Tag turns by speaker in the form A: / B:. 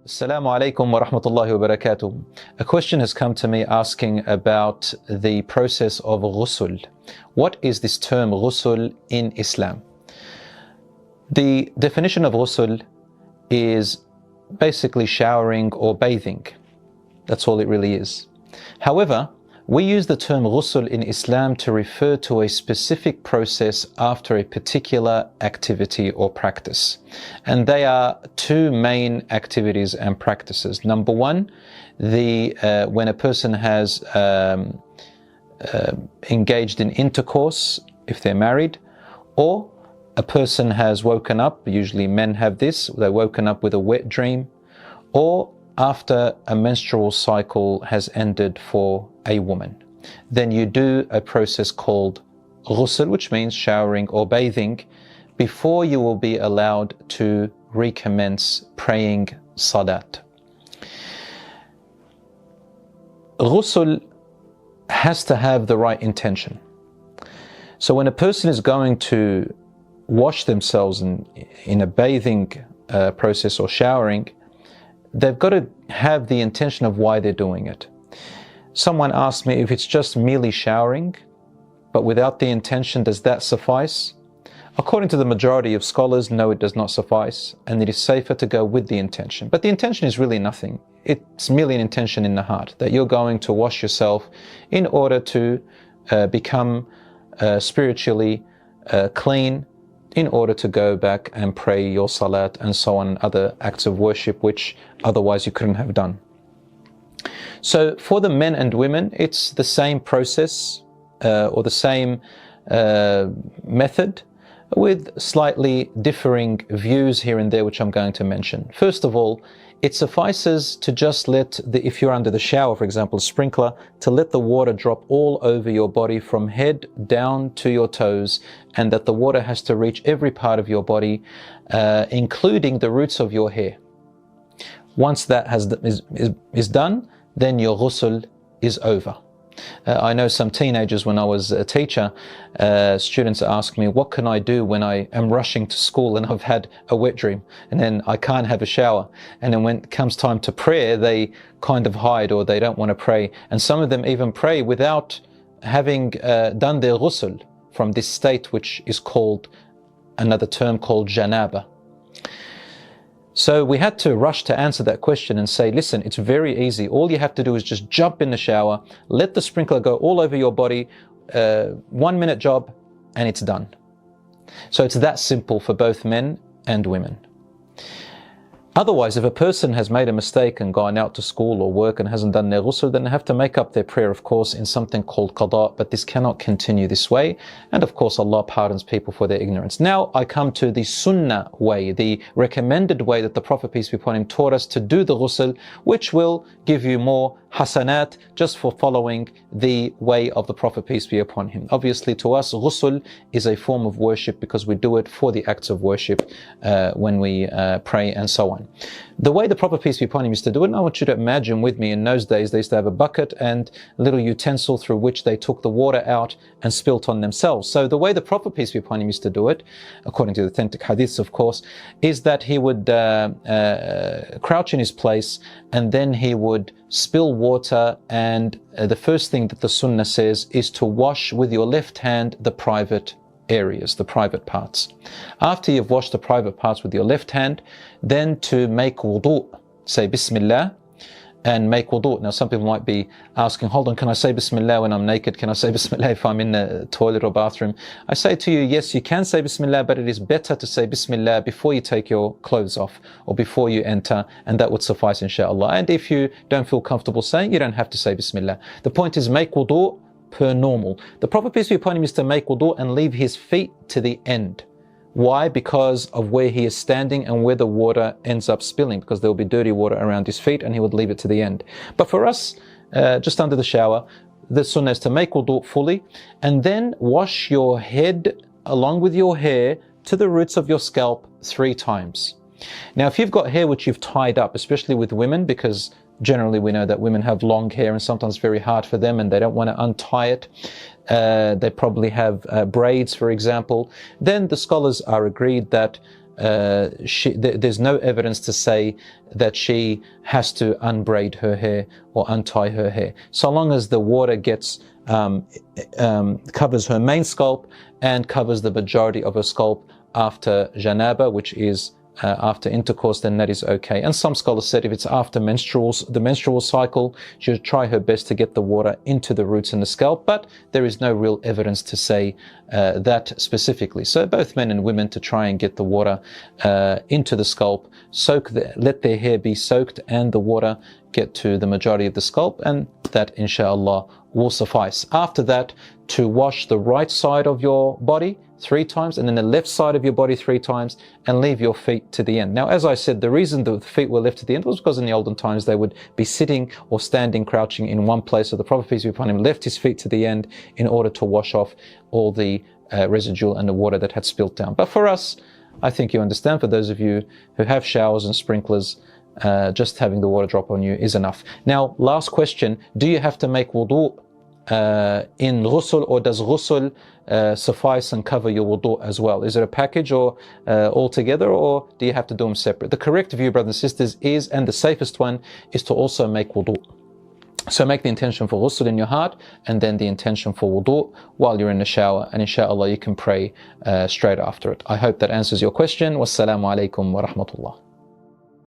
A: Assalamu alaikum wa rahmatullahi wa barakatuh. A question has come to me asking about the process of ghusl. What is this term ghusl in Islam? The definition of ghusl is basically showering or bathing. That's all it really is. However, we use the term ghusl in Islam to refer to a specific process after a particular activity or practice. And they are two main activities and practices. Number one, when a person has engaged in intercourse, if they're married, or a person has woken up, usually men have this, they're woken up with a wet dream, or after a menstrual cycle has ended for a woman. Then you do a process called ghusl, which means showering or bathing, before you will be allowed to recommence praying salat. Ghusl has to have the right intention. So when a person is going to wash themselves in a bathing process or showering, they've got to have the intention of why they're doing it. Someone asked me if it's just merely showering, but without the intention, does that suffice? According to the majority of scholars, no, it does not suffice, and it is safer to go with the intention. But the intention is really nothing. It's merely an intention in the heart, that you're going to wash yourself in order to become spiritually clean, in order to go back and pray your salat and so on, other acts of worship which otherwise you couldn't have done. So for the men and women, it's the same process or the same method, with slightly differing views here and there, which I'm going to mention. First of all, it suffices to just let if you're under the shower, for example, a sprinkler, to let the water drop all over your body from head down to your toes, and that the water has to reach every part of your body, including the roots of your hair. Once that is done, then your ghusl is over. I know some teenagers, when I was a teacher, students ask me, what can I do when I am rushing to school and I've had a wet dream and then I can't have a shower? And then when it comes time to prayer, they kind of hide, or they don't want to pray. And some of them even pray without having done their ghusl from this state, which is called, another term called janaba. So we had to rush to answer that question and say, listen, it's very easy. All you have to do is just jump in the shower, let the sprinkler go all over your body, 1 minute job, and it's done. So it's that simple for both men and women. Otherwise, if a person has made a mistake and gone out to school or work and hasn't done their ghusl, then they have to make up their prayer, of course, in something called qada, but this cannot continue this way. And of course, Allah pardons people for their ignorance. Now I come to the sunnah way, the recommended way that the Prophet, peace be upon him, taught us to do the ghusl, which will give you more hasanat just for following the way of the Prophet, peace be upon him. Obviously, to us, ghusl is a form of worship because we do it for the acts of worship when we pray and so on. The way the Prophet, peace be upon him, used to do it, and I want you to imagine with me, in those days they used to have a bucket and a little utensil through which they took the water out and spilt on themselves. So the way the Prophet, peace be upon him, used to do it, according to the authentic hadiths of course, is that he would crouch in his place and then he would spill water, and the first thing that the sunnah says is to wash with your left hand the private areas, the private parts. After you've washed the private parts with your left hand, then to make wudu, say Bismillah and make wudu. Now some people might be asking, hold on, can I say Bismillah when I'm naked? Can I say Bismillah if I'm in the toilet or bathroom? I say to you, yes, you can say Bismillah, but it is better to say Bismillah before you take your clothes off or before you enter, and that would suffice, inshallah. And if you don't feel comfortable saying, you don't have to say Bismillah. The point is, make wudu per normal. The Prophet, peace be upon him, is to make wudu and leave his feet to the end. Why? Because of where he is standing and where the water ends up spilling, because there will be dirty water around his feet and he would leave it to the end. But for us, just under the shower, the sunnah is to make wudu fully and then wash your head along with your hair to the roots of your scalp 3 times. Now, if you've got hair which you've tied up, especially with women, because generally we know that women have long hair and sometimes it's very hard for them and they don't want to untie it. They probably have braids, for example. Then the scholars are agreed that there's no evidence to say that she has to unbraid her hair or untie her hair. So long as the water gets covers her main scalp and covers the majority of her scalp after janaba, which is after intercourse, then that is okay. And some scholars said if it's after the menstrual cycle, she should try her best to get the water into the roots and the scalp, but there is no real evidence to say that specifically. So both men and women to try and get the water into the scalp, let their hair be soaked and the water get to the majority of the scalp, and that inshallah will suffice. After that, to wash the right side of your body 3 times and then the left side of your body 3 times, and leave your feet to the end. Now, as I said, the reason the feet were left to the end was because in the olden times they would be sitting or standing, crouching in one place. So the Prophet, peace be upon him, left his feet to the end in order to wash off all the residual and the water that had spilt down. But for us, I think you understand, for those of you who have showers and sprinklers, just having the water drop on you is enough. Now, last question, do you have to make wudu in ghusl, or does ghusl suffice and cover your wudu as well? Is it a package or all together, or do you have to do them separate? The correct view, brothers and sisters, is, and the safest one, is to also make wudu. So make the intention for ghusl in your heart and then the intention for wudu while you're in the shower, and inshallah you can pray straight after it. I hope that answers your question. Wassalamu alaikum wa rahmatullah.